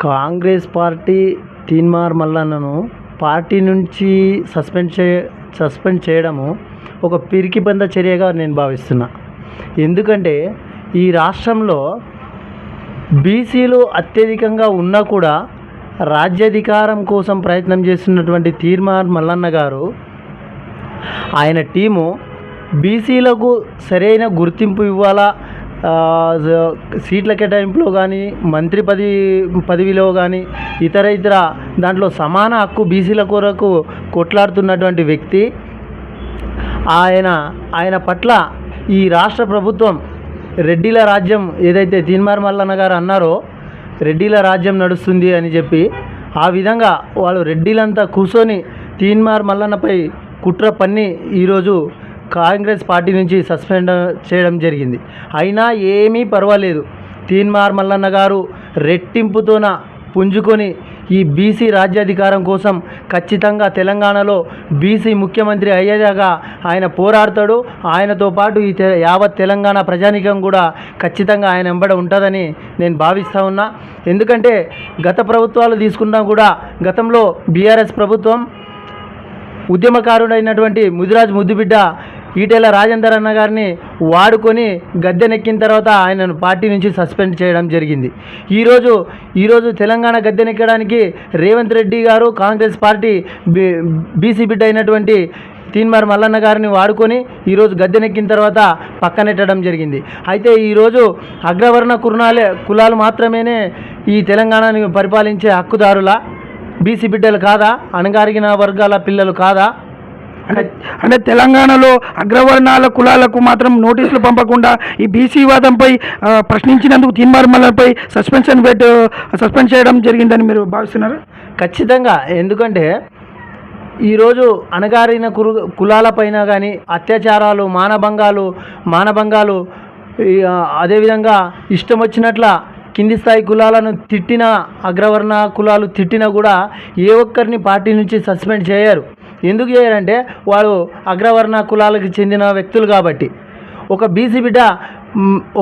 Congress party Teenmar మల్లన్నను party నుంచి suspend చేయడము ఒక పిరికిపంద చర్యగా నేను భావిస్తున్నా. ఎందుకంటే ఈ రాష్ట్రంలో బీసీలు అత్యధికంగా ఉన్నా కూడా రాజ్యాధికారం కోసం ప్రయత్నం చేస్తున్నటువంటి తీన్మార్ మల్లన్న గారు, ఆయన టీము బీసీలకు సరైన గుర్తింపు ఇవ్వాలా, సీట్ల కేటాయింపులో కానీ, మంత్రి పదవిలో కానీ, ఇతర దాంట్లో సమాన హక్కు బీసీల కొరకు కొట్లాడుతున్నటువంటి వ్యక్తి. ఆయన పట్ల ఈ రాష్ట్ర ప్రభుత్వం రెడ్డిల రాజ్యం ఏదైతే తీన్మార్ మల్లన్న గారు అన్నారో, రెడ్డిల రాజ్యం నడుస్తుంది అని చెప్పి, ఆ విధంగా వాళ్ళు రెడ్డిలంతా కూర్చొని తీన్మార్ మల్లన్నపై కుట్ర పన్ని ఈరోజు కాంగ్రెస్ పార్టీ నుంచి సస్పెండ్ చేయడం జరిగింది. అయినా ఏమీ పర్వాలేదు, తీన్మార్ మల్లన్న గారు రెట్టింపుతోన పుంజుకొని ఈ బీసీ రాజ్యాధికారం కోసం ఖచ్చితంగా తెలంగాణలో బీసీ ముఖ్యమంత్రి అయ్యేదాకా ఆయన పోరాడతాడు. ఆయనతో పాటు ఈ యావత్ తెలంగాణ ప్రజానీకం కూడా ఖచ్చితంగా ఆయన వెంబడ ఉంటుందని నేను భావిస్తూ ఉన్నా. ఎందుకంటే గత ప్రభుత్వాలు తీసుకున్నా కూడా, గతంలో బీఆర్ఎస్ ప్రభుత్వం ఉద్యమకారుడైనటువంటి ముదిరాజ్ ముద్దుబిడ్డ ఈటెల రాజేందర్ అన్న గారిని వాడుకొని గద్దెనెక్కిన తర్వాత ఆయనను పార్టీ నుంచి సస్పెండ్ చేయడం జరిగింది. ఈరోజు తెలంగాణ గద్దెనెక్కడానికి రేవంత్ రెడ్డి గారు కాంగ్రెస్ పార్టీ బీసీ బిడ్డ అయినటువంటి తీన్మార్ మల్లన్న గారిని వాడుకొని ఈరోజు గద్దెనెక్కిన తర్వాత పక్కనెట్టడం జరిగింది. అయితే ఈరోజు అగ్రవర్ణ కులాలు మాత్రమేనే ఈ తెలంగాణని పరిపాలించే హక్కుదారుల, బీసీ బిడ్డలు కాదా? అణగారిన వర్గాల పిల్లలు కాదా? అంటే తెలంగాణలో అగ్రవర్ణాల కులాలకు మాత్రం నోటీసులు పంపకుండా ఈ బీసీ వాదంపై ప్రశ్నించినందుకు తీన్మార్ మల్లన్నపై సస్పెండ్ చేయడం జరిగిందని మీరు భావిస్తున్నారు? ఖచ్చితంగా. ఎందుకంటే ఈరోజు అణగారిన కులాలపైన కానీ అత్యాచారాలు, మానభంగాలు, అదేవిధంగా ఇష్టం వచ్చినట్ల కింది స్థాయి కులాలను తిట్టిన, అగ్రవర్ణ కులాలు తిట్టినా కూడా ఏ ఒక్కరిని పార్టీ నుంచి సస్పెండ్ చేయరు. ఎందుకు చేయరంటే వాడు అగ్రవర్ణ కులాలకు చెందిన వ్యక్తులు కాబట్టి. ఒక బీసీ బిడ్డ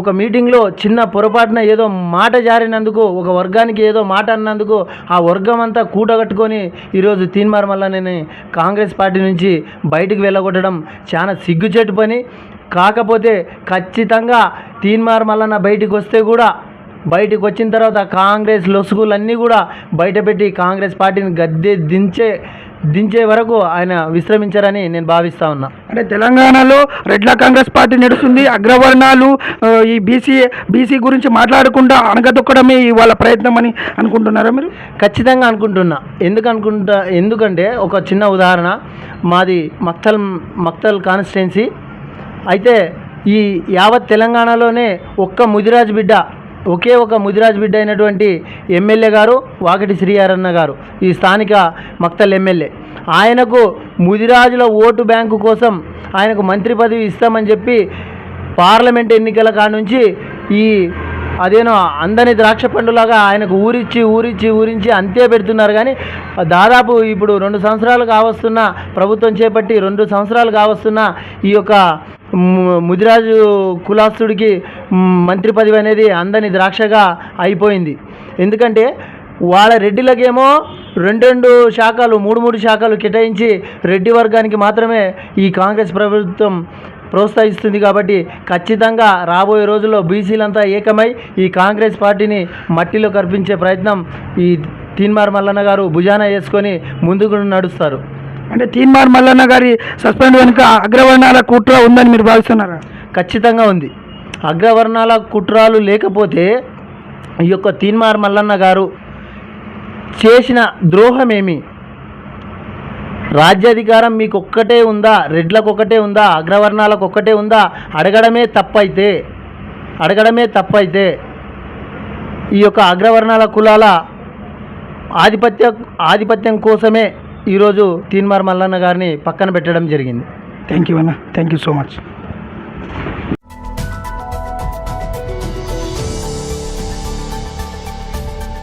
ఒక మీటింగ్లో చిన్న పొరపాటున ఏదో మాట జారినందుకు, ఒక వర్గానికి ఏదో మాట అన్నందుకు ఆ వర్గం అంతా కూటగట్టుకొని ఈరోజు తీన్మార్ మల్లన్నని కాంగ్రెస్ పార్టీ నుంచి బయటికి వెళ్ళగొట్టడం చాలా సిగ్గుచేటు పని. కాకపోతే ఖచ్చితంగా తీన్మార్ మల్లన్న బయటికి వచ్చిన తర్వాత కాంగ్రెస్ లొసుగులన్నీ కూడా బయటపెట్టి కాంగ్రెస్ పార్టీని గద్దె దించే వరకు ఆయన విశ్రమించారని నేను భావిస్తూ ఉన్నా. అంటే తెలంగాణలో రెడ్ల కాంగ్రెస్ పార్టీ నడుస్తుంది. అగ్రవర్ణాలు ఈ బీసీ గురించి మాట్లాడకుండా అణగదొక్కడమే వాళ్ళ ప్రయత్నం అని అనుకుంటున్నారా మీరు? ఖచ్చితంగా అనుకుంటున్నా. ఎందుకంటే ఒక చిన్న ఉదాహరణ, మాది మక్తల్ కాన్స్టిట్యున్సీ. అయితే ఈ యావత్ తెలంగాణలోనే ఒకే ఒక ముదిరాజ్ బిడ్డ అయినటువంటి ఎమ్మెల్యే గారు వాకిటి శ్రీహరన్న గారు, ఈ స్థానిక మక్తల్ ఎమ్మెల్యే. ఆయనకు ముదిరాజుల ఓటు బ్యాంకు కోసం ఆయనకు మంత్రి పదవి ఇస్తామని చెప్పి పార్లమెంట్ ఎన్నికల కానుంచి అదేనో అందని ద్రాక్ష పండులాగా ఆయనకు ఊరించి అంతే పెడుతున్నారు. కానీ దాదాపు ఇప్పుడు 2 సంవత్సరాలు కావస్తున్న, ప్రభుత్వం చేపట్టి 2 సంవత్సరాలు కావస్తున్న ఈ యొక్క ముదిరాజు కులాస్తుడికి మంత్రి పదవి అనేది అందని ద్రాక్షగా అయిపోయింది. ఎందుకంటే వాళ్ళ రెడ్డిలకేమో 2 శాఖలు 3 శాఖలు కేటాయించి రెడ్డి వర్గానికి మాత్రమే ఈ కాంగ్రెస్ ప్రభుత్వం ప్రోత్సహిస్తుంది. కాబట్టి ఖచ్చితంగా రాబోయే రోజుల్లో బీసీలంతా ఏకమై ఈ కాంగ్రెస్ పార్టీని మట్టిలో కర్పించే ప్రయత్నం ఈ తీన్మార్ మల్లన్న గారు భుజాన వేసుకొని ముందుకు నడుస్తారు. అంటే తీన్మార్ మల్లన్న గారి సస్పెండ్ వెనుక అగ్రవర్ణాల కుట్ర ఉందని మీరు భావిస్తున్నారా? ఖచ్చితంగా ఉంది. అగ్రవర్ణాల కుట్రాలు లేకపోతే ఈ యొక్క తీన్మార్ మల్లన్న గారు చేసిన ద్రోహం ఏమి? రాజ్యాధికారం మీకు ఒక్కటే ఉందా? రెడ్లకు ఒక్కటే ఉందా? అగ్రవర్ణాలకు ఒక్కటే ఉందా? అడగడమే తప్పైతే ఈ యొక్క అగ్రవర్ణాల కులాల ఆధిపత్యం కోసమే ఈరోజు తీన్మార్ మల్లన్న గారిని పక్కన పెట్టడం జరిగింది. థ్యాంక్ యూ అన్న, థ్యాంక్ యూ సో మచ్.